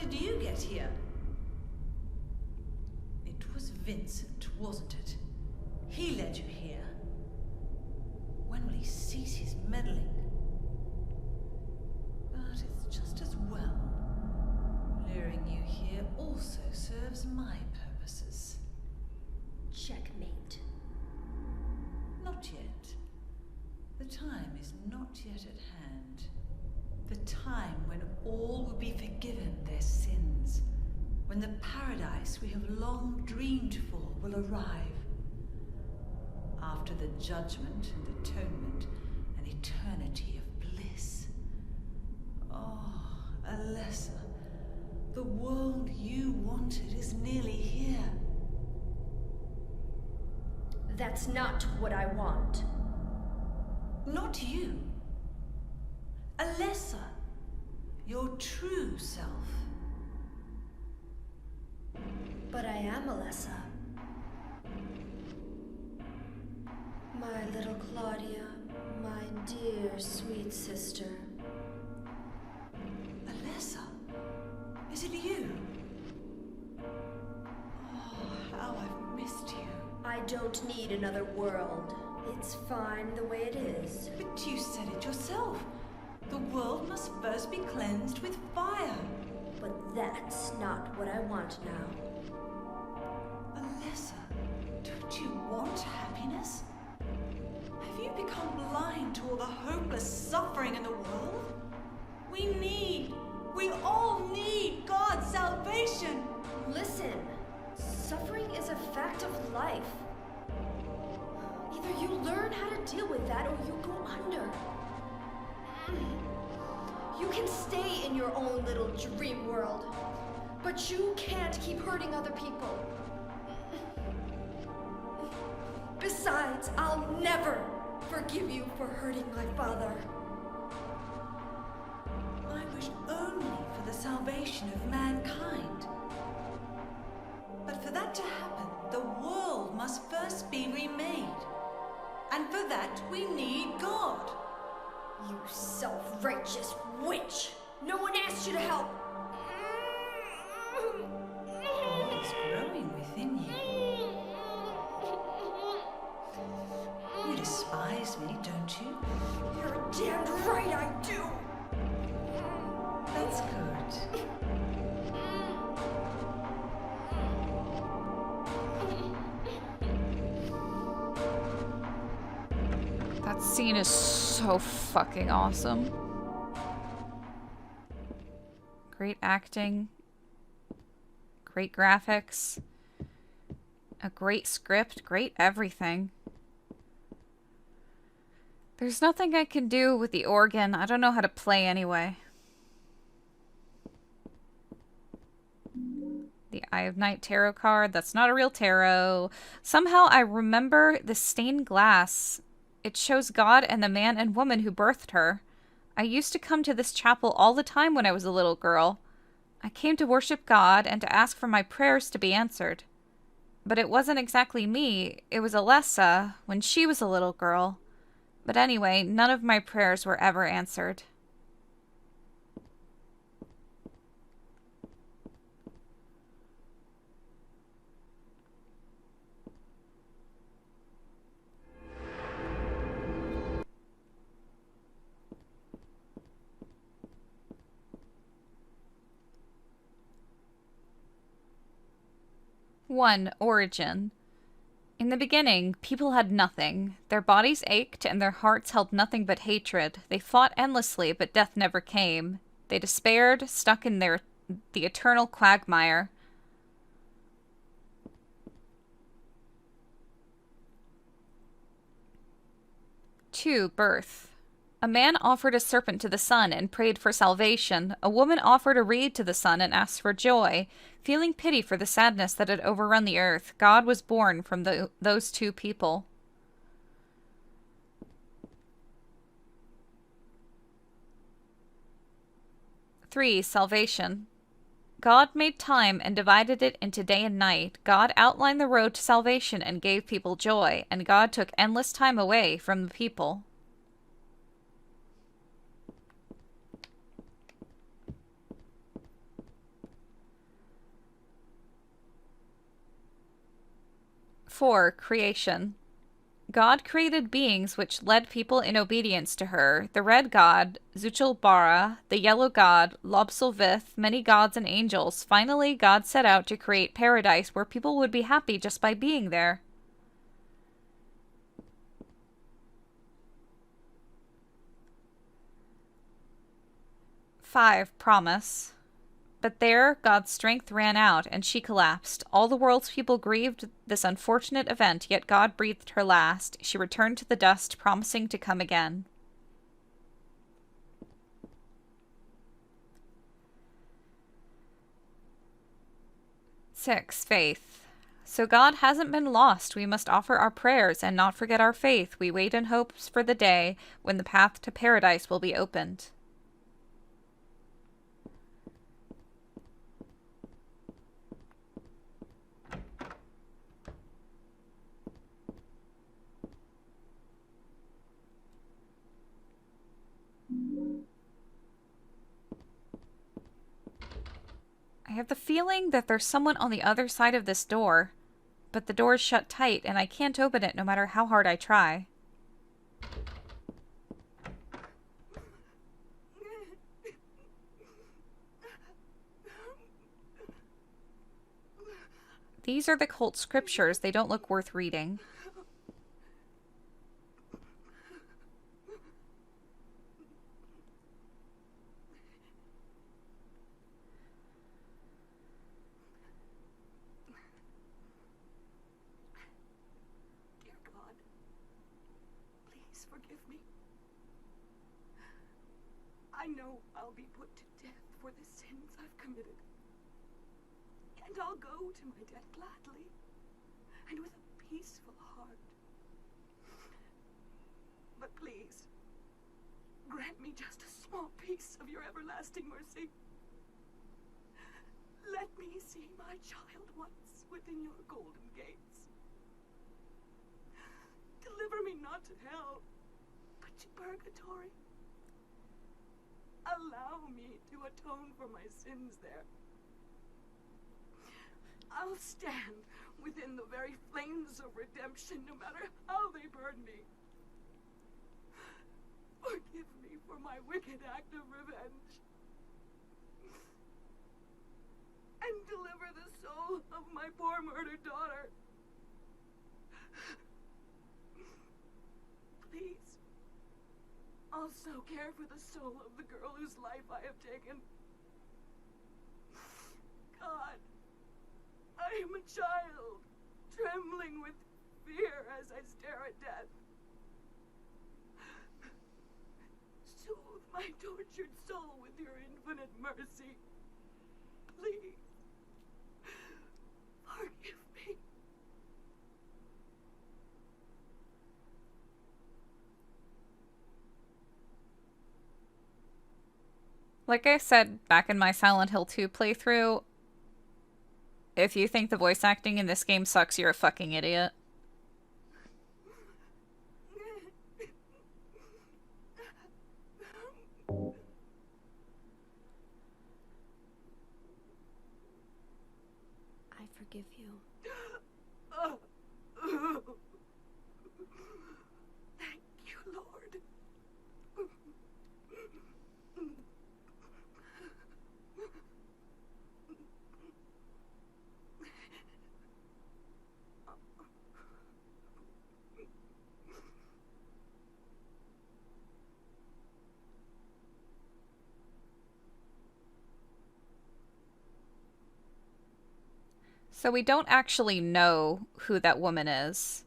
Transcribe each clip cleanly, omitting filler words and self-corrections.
did you get here? It was Vincent, wasn't it? He led you here. When will he cease his meddling? But it's just as well. Luring you here also serves my purposes. Checkmate. Not yet. The time is not yet at hand. The time when all will be forgiven their sins. When the paradise we have long dreamed for will arrive. After the judgment and atonement, an eternity of bliss. Oh, Alessa, the world you wanted is nearly here. That's not what I want. Not you. Alessa, your true self. But I am Alessa. My little Claudia, my dear sweet sister. Alessa, is it you? Oh, how I've missed you. I don't need another world. It's fine the way it is. But you said it yourself. The world must first be cleansed with fire. But that's not what I want now. Alessa, don't you want happiness? Have you become blind to all the hopeless suffering in the world? We all need God's salvation. Listen, suffering is a fact of life. Either you learn how to deal with that or you go under. You can stay in your own little dream world, but you can't keep hurting other people. Besides, I'll never forgive you for hurting my father. I wish only for the salvation of mankind. But for that to happen, the world must first be remade. And for that, we need God. You self-righteous witch! No one asked you to help! What is growing within you? You despise me, don't you? You're damned right I do! That's good. That scene is so fucking awesome. Great acting. Great graphics. A great script. Great everything. There's nothing I can do with the organ. I don't know how to play anyway. The Eye of Night tarot card. That's not a real tarot. Somehow I remember the stained glass. It shows God and the man and woman who birthed her. I used to come to this chapel all the time when I was a little girl. I came to worship God and to ask for my prayers to be answered. But it wasn't exactly me. It was Alessa when she was a little girl. But anyway, none of my prayers were ever answered. One, origin. In the beginning, people had nothing. Their bodies ached, and their hearts held nothing but hatred. They fought endlessly, but death never came. They despaired, stuck in the eternal quagmire. 2, birth. A man offered a serpent to the sun and prayed for salvation. A woman offered a reed to the sun and asked for joy. Feeling pity for the sadness that had overrun the earth, God was born from those two people. 3, salvation. God made time and divided it into day and night. God outlined the road to salvation and gave people joy, and God took endless time away from the people. 4. Creation. God created beings which led people in obedience to her. The red god, Zuchalbara, the yellow god, Lobsulvith, many gods and angels. Finally, God set out to create paradise where people would be happy just by being there. Five. Promise. But there, God's strength ran out, and she collapsed. All the world's people grieved this unfortunate event, yet God breathed her last. She returned to the dust, promising to come again. Six. Faith. So God hasn't been lost. We must offer our prayers and not forget our faith. We wait in hopes for the day when the path to paradise will be opened. I have the feeling that there's someone on the other side of this door, but the door is shut tight and I can't open it no matter how hard I try. These are the cult scriptures. They don't look worth reading. Forgive me. I know I'll be put to death for the sins I've committed. And I'll go to my death gladly and with a peaceful heart. But please, grant me just a small piece of your everlasting mercy. Let me see my child once within your golden gates. Deliver me not to hell, but to purgatory. Allow me to atone for my sins there. I'll stand within the very flames of redemption, no matter how they burn me. Forgive me for my wicked act of revenge. And deliver the soul of my poor murdered daughter. Please, also care for the soul of the girl whose life I have taken. God, I am a child, trembling with fear as I stare at death. Soothe my tortured soul with your infinite mercy. Please, forgive me. Like I said back in my Silent Hill 2 playthrough, if you think the voice acting in this game sucks, you're a fucking idiot. I forgive you. Thank you, Lord. So we don't actually know who that woman is.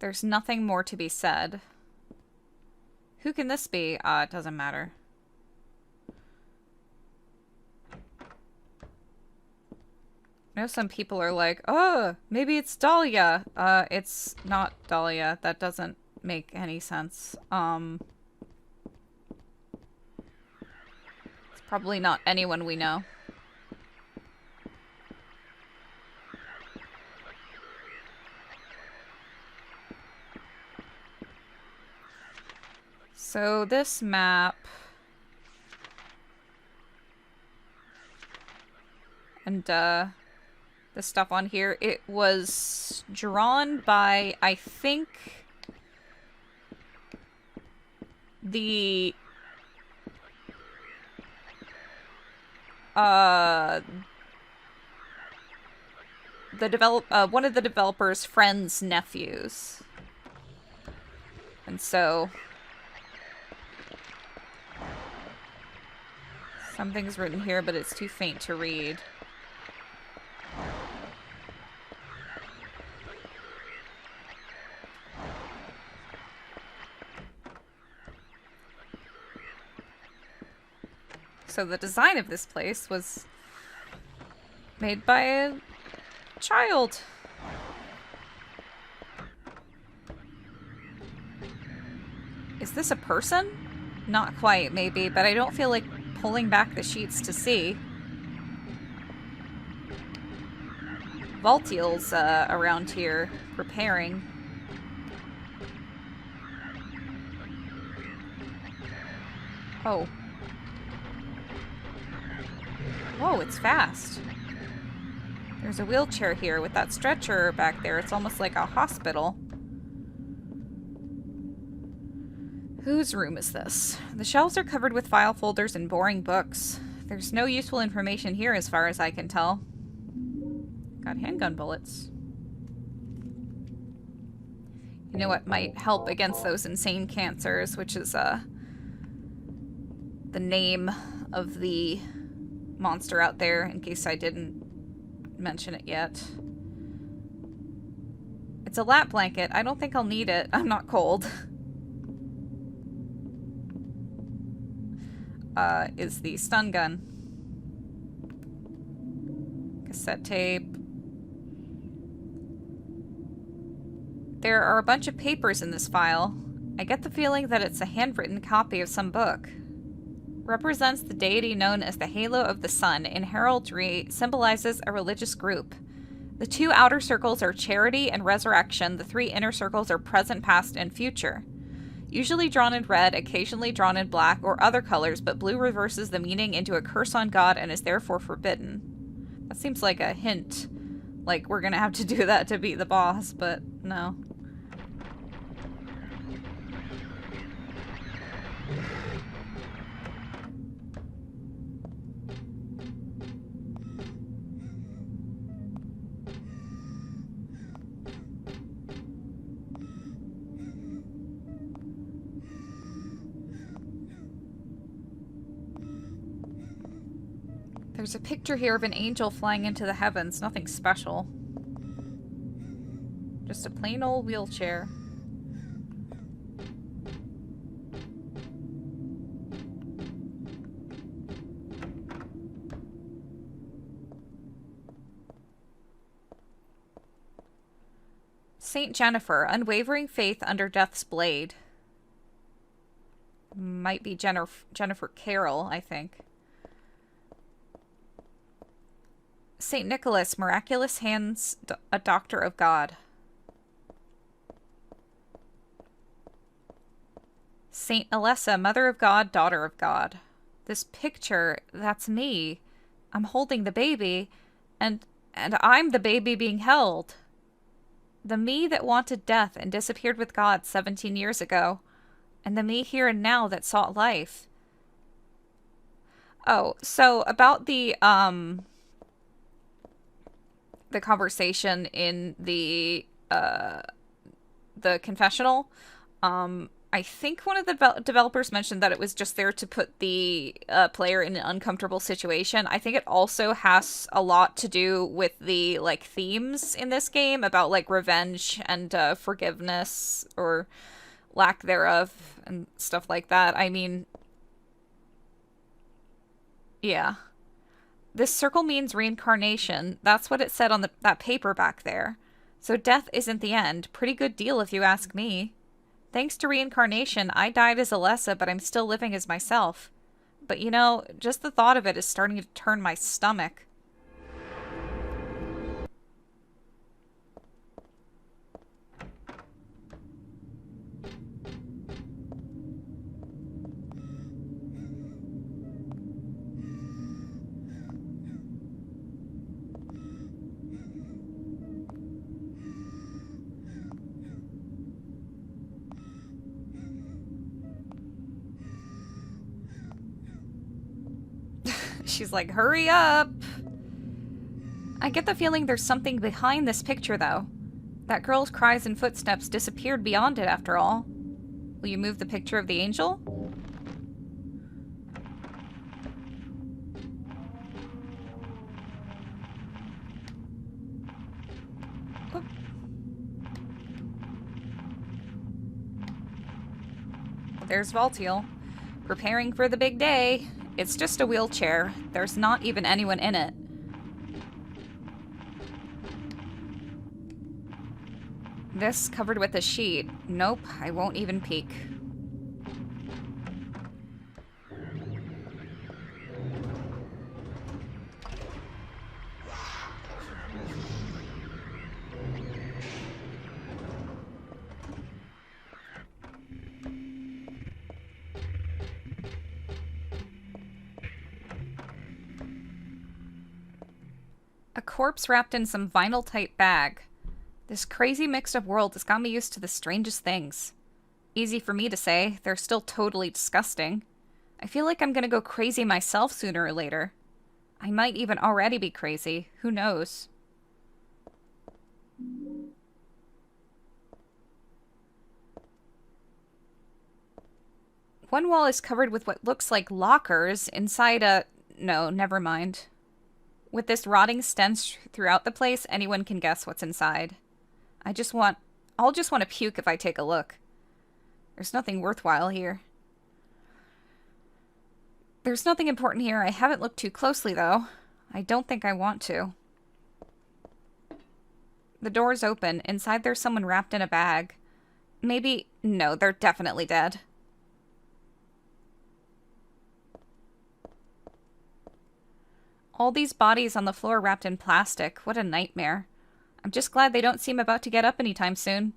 There's nothing more to be said. Who can this be? It doesn't matter. I know some people are like, oh, maybe it's Dahlia. It's not Dahlia. That doesn't make any sense. It's probably not anyone we know. So this map and the stuff on here. It was drawn by, I think, the one of the developer's friend's nephews. And so something's written here, but it's too faint to read. So the design of this place was made by a child. Is this a person? Not quite, maybe, but I don't feel like pulling back the sheets to see. Voltiel's around here, repairing. Oh. Whoa, it's fast. There's a wheelchair here with that stretcher back there. It's almost like a hospital. Whose room is this? The shelves are covered with file folders and boring books. There's no useful information here as far as I can tell. Got handgun bullets. You know what might help against those insane cancers, which is the name of the monster out there, in case I didn't mention it yet. It's a lap blanket. I don't think I'll need it. I'm not cold. Is the stun gun. Cassette tape. There are a bunch of papers in this file. I get the feeling that it's a handwritten copy of some book. Represents the deity known as the Halo of the Sun. In heraldry, symbolizes a religious group. The two outer circles are charity and resurrection. The three inner circles are present, past, and future. Usually drawn in red, occasionally drawn in black or other colors, but blue reverses the meaning into a curse on God and is therefore forbidden. That seems like a hint. Like we're gonna have to do that to beat the boss, but no. There's a picture here of an angel flying into the heavens. Nothing special. Just a plain old wheelchair. Saint Jennifer, unwavering faith under death's blade. Might be Jennifer Carroll, I think. Saint Nicholas, miraculous hands, a doctor of God. Saint Alessa, mother of God, daughter of God. This picture, that's me. I'm holding the baby, and I'm the baby being held. The me that wanted death and disappeared with God 17 years ago, and the me here and now that sought life. Oh, so about the conversation in the confessional, I think one of the developers mentioned that it was just there to put the player in an uncomfortable situation. I think it also has a lot to do with the like themes in this game about like revenge and forgiveness or lack thereof and stuff like that. I mean, yeah. This circle means reincarnation. That's what it said on that paper back there. So death isn't the end. Pretty good deal if you ask me. Thanks to reincarnation, I died as Alessa, but I'm still living as myself. But you know, just the thought of it is starting to turn my stomach. She's like, hurry up! I get the feeling there's something behind this picture, though. That girl's cries and footsteps disappeared beyond it, after all. Will you move the picture of the angel? Oop. There's Valtiel, preparing for the big day. It's just a wheelchair. There's not even anyone in it. This covered with a sheet. Nope, I won't even peek. A corpse wrapped in some vinyl-type bag. This crazy mixed-up world has got me used to the strangest things. Easy for me to say, they're still totally disgusting. I feel like I'm gonna go crazy myself sooner or later. I might even already be crazy, who knows? One wall is covered with what looks like lockers inside a... No, never mind. With this rotting stench throughout the place, anyone can guess what's inside. I'll just want to puke if I take a look. There's nothing worthwhile here. There's nothing important here. I haven't looked too closely, though. I don't think I want to. The door's open. Inside there's someone wrapped in a bag. Maybe... No, they're definitely dead. All these bodies on the floor wrapped in plastic. What a nightmare. I'm just glad they don't seem about to get up anytime soon.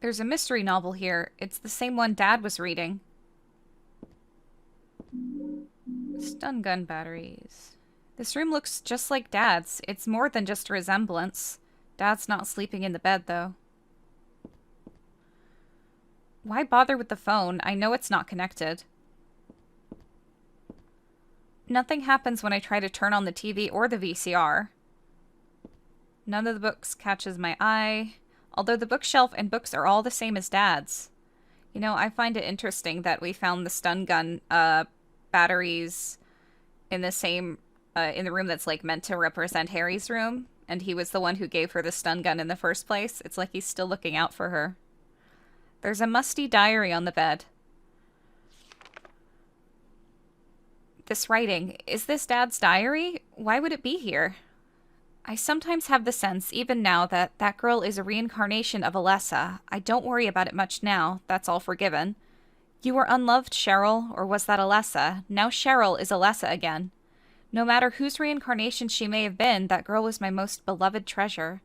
There's a mystery novel here. It's the same one Dad was reading. Stun gun batteries. This room looks just like Dad's. It's more than just a resemblance. Dad's not sleeping in the bed, though. Why bother with the phone? I know it's not connected. Nothing happens when I try to turn on the TV or the VCR. None of the books catches my eye, although the bookshelf and books are all the same as Dad's. You know, I find it interesting that we found the stun gun batteries in the same... in the room that's, like, meant to represent Harry's room, and he was the one who gave her the stun gun in the first place. It's like he's still looking out for her. There's a musty diary on the bed. This writing, is this Dad's diary? Why would it be here? I sometimes have the sense, even now, that that girl is a reincarnation of Alessa. I don't worry about it much now. That's all forgiven. You were unloved, Cheryl, or was that Alessa? Now Cheryl is Alessa again. No matter whose reincarnation she may have been, that girl was my most beloved treasure.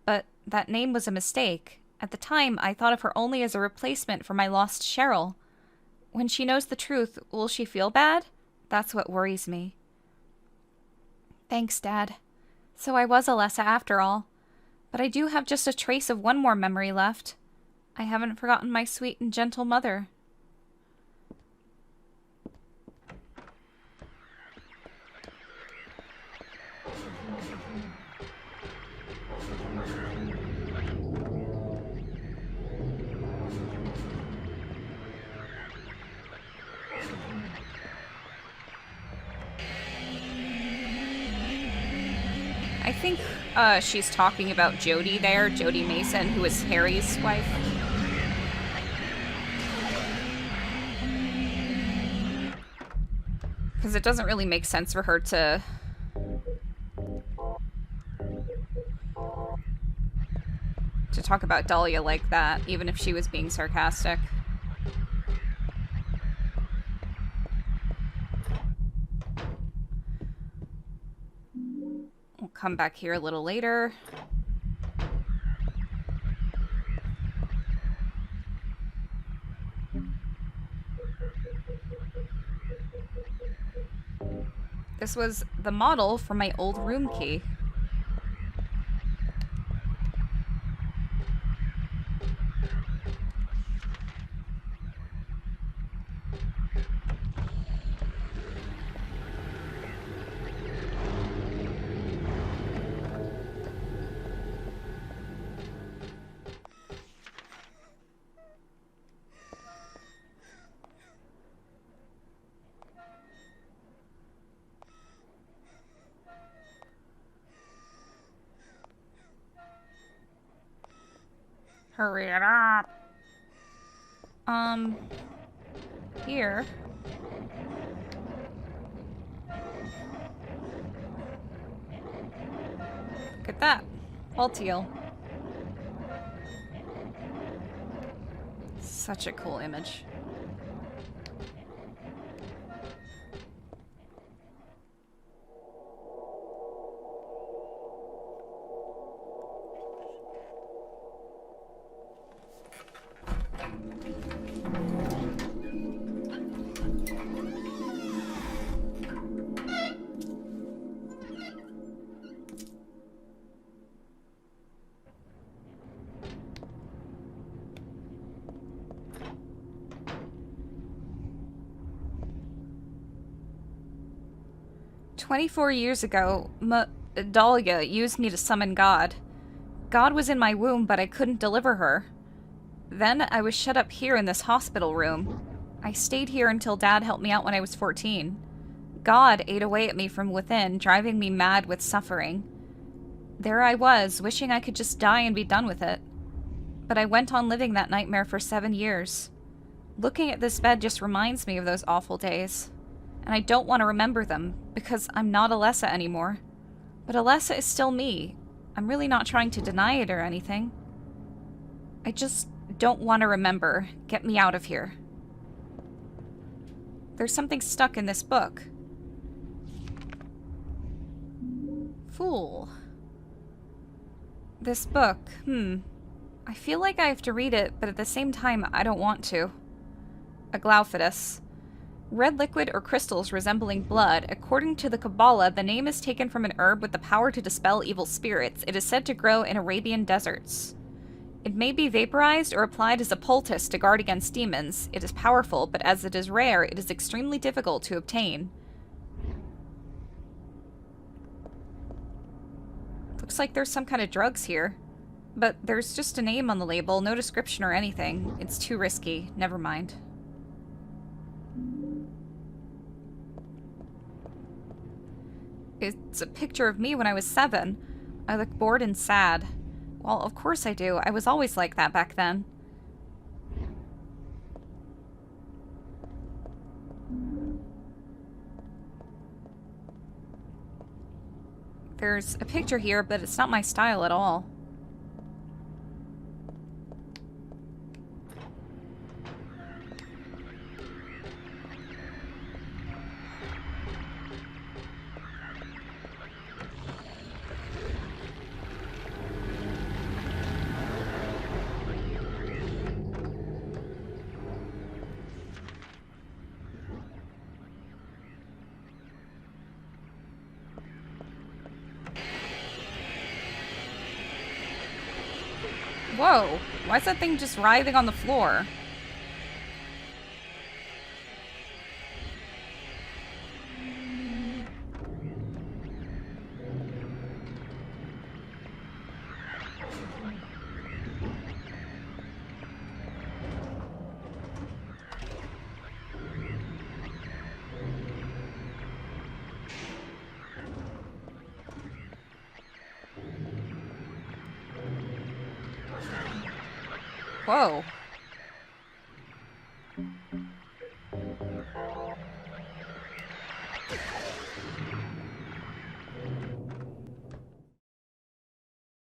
But that name was a mistake. At the time, I thought of her only as a replacement for my lost Cheryl. When she knows the truth, will she feel bad? That's what worries me. Thanks, Dad. So I was Alessa after all. But I do have just a trace of one more memory left. I haven't forgotten my sweet and gentle mother. I think she's talking about Jodie there, Jodie Mason, who is Harry's wife. Because it doesn't really make sense for her to... talk about Dahlia like that, even if she was being sarcastic. We'll come back here a little later. This was the model for my old room key. Hurry it up. Here. Look at that. All teal. Such a cool image. "24 years ago, Dahlia used me to summon God. God was in my womb, but I couldn't deliver her. Then I was shut up here in this hospital room. I stayed here until Dad helped me out when I was 14. God ate away at me from within, driving me mad with suffering. There I was, wishing I could just die and be done with it. But I went on living that nightmare for 7 years. Looking at this bed just reminds me of those awful days. And I don't want to remember them, because I'm not Alessa anymore. But Alessa is still me. I'm really not trying to deny it or anything. I just don't want to remember. Get me out of here." There's something stuck in this book. Fool. This book, I feel like I have to read it, but at the same time, I don't want to. A Glauphidus. Red liquid or crystals resembling blood. According to the Kabbalah, the name is taken from an herb with the power to dispel evil spirits. It is said to grow in Arabian deserts. It may be vaporized or applied as a poultice to guard against demons. It is powerful, but as it is rare, it is extremely difficult to obtain. Looks like there's some kind of drugs here. But there's just a name on the label, no description or anything. It's too risky. Never mind. It's a picture of me when I was 7. I look bored and sad. Well, of course I do. I was always like that back then. There's a picture here, but it's not my style at all. Whoa, why is that thing just writhing on the floor? Whoa.